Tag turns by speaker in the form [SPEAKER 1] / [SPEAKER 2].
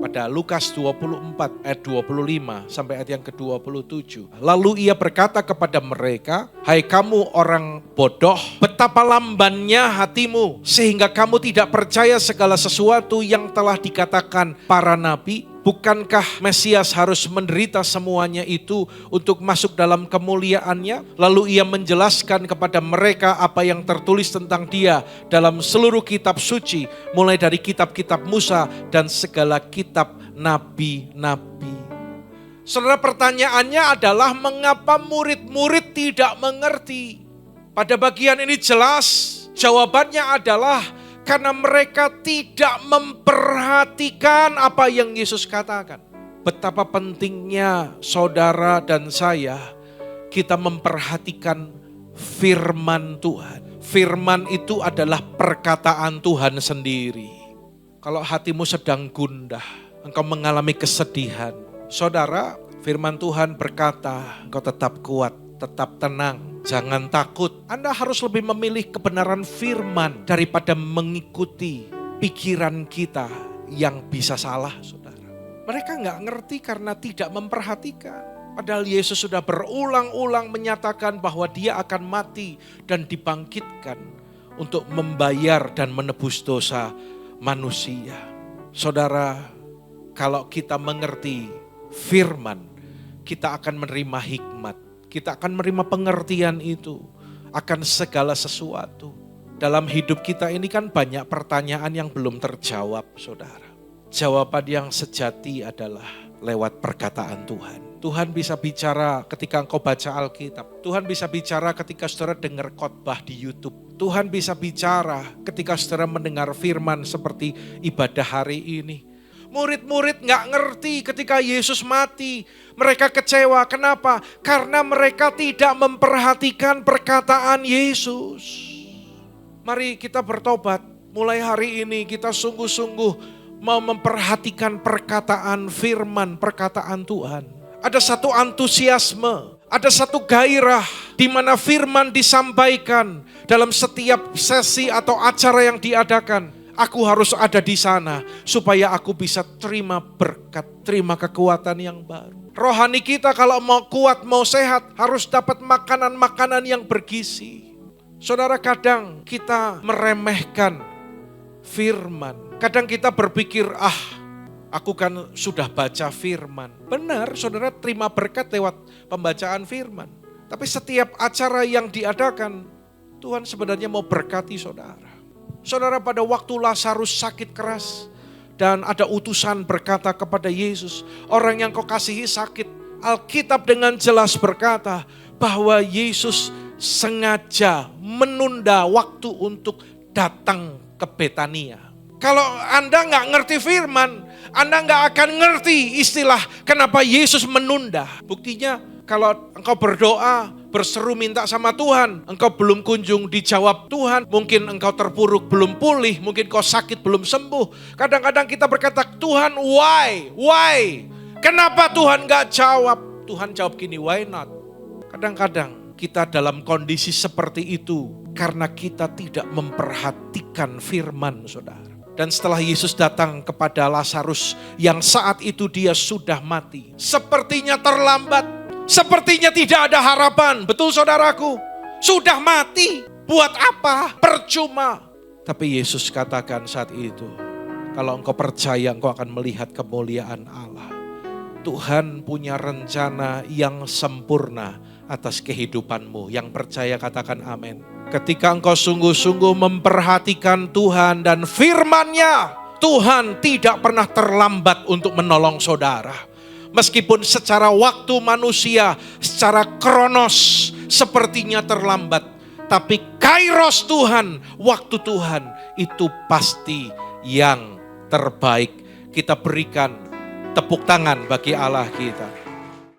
[SPEAKER 1] pada Lukas 24 ayat 25 sampai ayat yang ke-27. Lalu ia berkata kepada mereka, "Hai kamu orang bodoh, betapa lambannya hatimu sehingga kamu tidak percaya segala sesuatu yang telah dikatakan para nabi. Bukankah Mesias harus menderita semuanya itu untuk masuk dalam kemuliaannya?" Lalu ia menjelaskan kepada mereka apa yang tertulis tentang dia dalam seluruh kitab suci, mulai dari kitab-kitab Musa dan segala kitab nabi-nabi. Saudara, pertanyaannya adalah mengapa murid-murid tidak mengerti? Pada bagian ini jelas jawabannya adalah karena mereka tidak memperhatikan apa yang Yesus katakan. Betapa pentingnya saudara dan saya, kita memperhatikan firman Tuhan. Firman itu adalah perkataan Tuhan sendiri. Kalau hatimu sedang gundah, engkau mengalami kesedihan, saudara, firman Tuhan berkata, engkau tetap kuat, tetap tenang, jangan takut. Anda harus lebih memilih kebenaran firman daripada mengikuti pikiran kita yang bisa salah, saudara. Mereka nggak ngerti karena tidak memperhatikan. Padahal Yesus sudah berulang-ulang menyatakan bahwa dia akan mati dan dibangkitkan untuk membayar dan menebus dosa manusia. Saudara, kalau kita mengerti firman, kita akan menerima hikmat. Kita akan menerima pengertian itu akan segala sesuatu. Dalam hidup kita ini kan banyak pertanyaan yang belum terjawab, saudara. Jawaban yang sejati adalah lewat perkataan Tuhan. Tuhan bisa bicara ketika engkau baca Alkitab. Tuhan bisa bicara ketika saudara dengar khotbah di YouTube. Tuhan bisa bicara ketika saudara mendengar firman seperti ibadah hari ini. Murid-murid gak ngerti ketika Yesus mati. Mereka kecewa. Kenapa? Karena mereka tidak memperhatikan perkataan Yesus. Mari kita bertobat. Mulai hari ini kita sungguh-sungguh mau memperhatikan perkataan firman, perkataan Tuhan. Ada satu antusiasme, ada satu gairah di mana firman disampaikan dalam setiap sesi atau acara yang diadakan. Aku harus ada di sana supaya aku bisa terima berkat, terima kekuatan yang baru. Rohani kita kalau mau kuat, mau sehat harus dapat makanan-makanan yang bergizi. Saudara, kadang kita meremehkan firman. Kadang kita berpikir, aku kan sudah baca firman. Benar, saudara, terima berkat lewat pembacaan firman. Tapi setiap acara yang diadakan, Tuhan sebenarnya mau berkati saudara. Saudara, pada waktu Lazarus sakit keras dan ada utusan berkata kepada Yesus, orang yang kau kasihi sakit. Alkitab dengan jelas berkata bahwa Yesus sengaja menunda waktu untuk datang ke Betania. Kalau Anda nggak ngerti firman, Anda nggak akan ngerti istilah kenapa Yesus menunda. Buktinya kalau engkau berdoa, berseru minta sama Tuhan, engkau belum kunjung dijawab Tuhan, mungkin engkau terpuruk belum pulih, mungkin kau sakit belum sembuh. Kadang-kadang kita berkata, Tuhan why? Kenapa Tuhan gak jawab? Tuhan jawab gini, why not? Kadang-kadang kita dalam kondisi seperti itu karena kita tidak memperhatikan firman, saudara. Dan setelah Yesus datang kepada Lazarus yang saat itu dia sudah mati, sepertinya terlambat, sepertinya tidak ada harapan. Betul saudaraku, sudah mati, buat apa? Percuma. Tapi Yesus katakan saat itu, kalau engkau percaya engkau akan melihat kemuliaan Allah. Tuhan punya rencana yang sempurna atas kehidupanmu. Yang percaya katakan amin. Ketika engkau sungguh-sungguh memperhatikan Tuhan dan firman-Nya, Tuhan tidak pernah terlambat untuk menolong saudara. Meskipun secara waktu manusia, secara kronos sepertinya terlambat. Tapi kairos Tuhan, waktu Tuhan itu pasti yang terbaik. Kita berikan tepuk tangan bagi Allah kita.